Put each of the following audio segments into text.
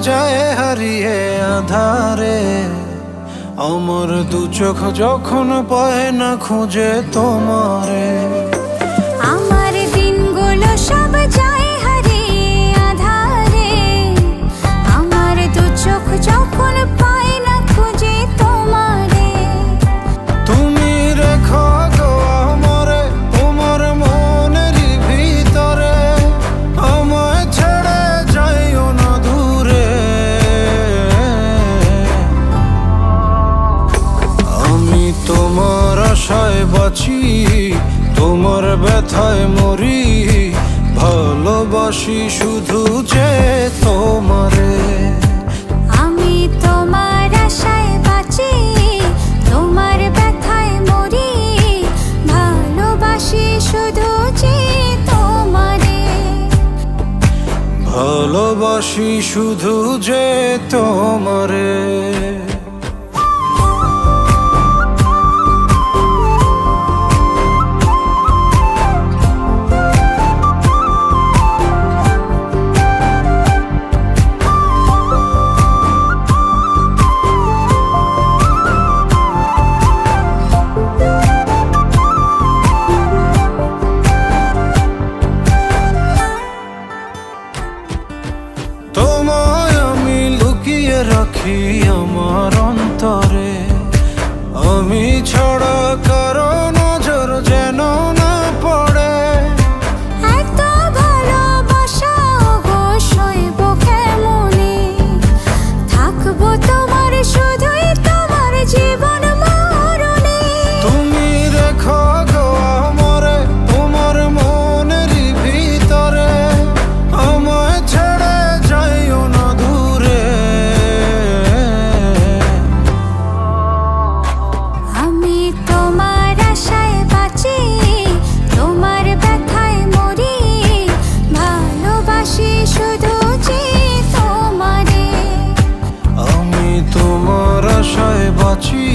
যায় হারিয়ে আধারে। আমার দু চোখ যখন পায় না খুঁজে তোমারে। আমার দিনগুলো সব যায় হারিয়ে আধারে। আমার দু চোখ যখন পায় না খুঁজে তোমারে। তুমি রেখো গো আমারে তোমার মনের ভিতরে, আমায় ছেড়ে যাইও না দূরে। আমি তোমার আশায় বাঁচি, তোমার ব্যথায় মরি, ভালোবাসি শুধু যে তোমারে। আমি তোমার আশায় বাঁচি, তোমার ব্যথায় মরি, ভালোবাসি শুধু যে তোমারে। ভালোবাসি শুধু যে তোমারে। তোমায় আমি লুকিয়ে রাখি আমার অন্তরে, আমি ছাড়া কারো নজর যেন না পড়ে। এত ভালোবাসা অবশ্যইব কেমনে, থাকবো তোমার শুধুই তোমার জীবন মরণে। তুমি রেখো গো আমারে তোমার মনের ভিতরে, আমায় ছেড়ে যাইও না দূরে। আমি তোমার আশায় বাঁচি, তোমার ব্যথায় মরি, ভালোবাসি শুধু যে তোমারে। আমি তোমার আশায় বাঁচি,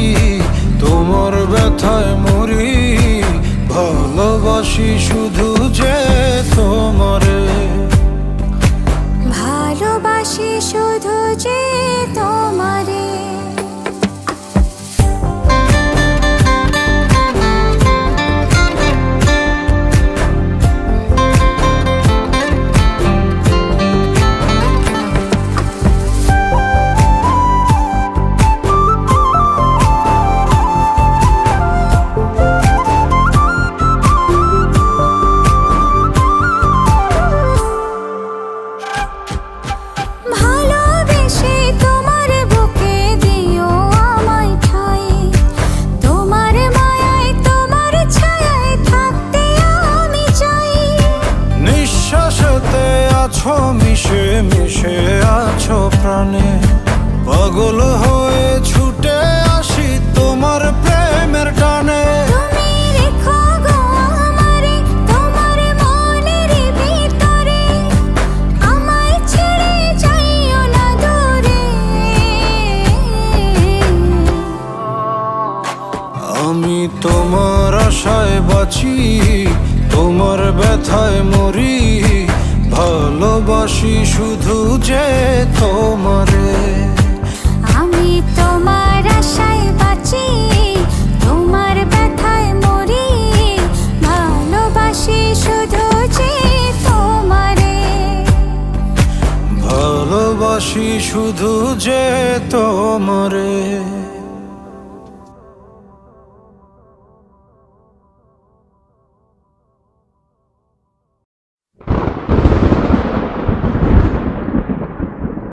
তোমার ব্যথায় মরি, ভালোবাসি শুধু যে তোমারে। ভালোবাসি শুধু যে তোমারে। ভালোবেসে তোমার বুকে দিও আমায় ঠাঁই, তোমার মায়ায় তোমার ছায়ায় থাকতে আমি চাই। নিঃশ্বাসেতে আছো মিশে মিশে আছো প্রাণে, পাগল হয়ে ছুটে আসি তোমার প্রেমের টানে। তুমি রেখো গো আমারে তোমার মনের ভিতরে, আমায় ছেড়ে যাইও না দূরে। আমি তোমার আশায় বাঁচি, তোমার ব্যথায় মরি, ভালোবাসি শুধু যে তোমারে। আমি তোমার আশায় বাঁচি, তোমার ব্যথায় মরি, ভালোবাসি শুধু যে তোমারে। ভালোবাসি শুধু যে তোমারে।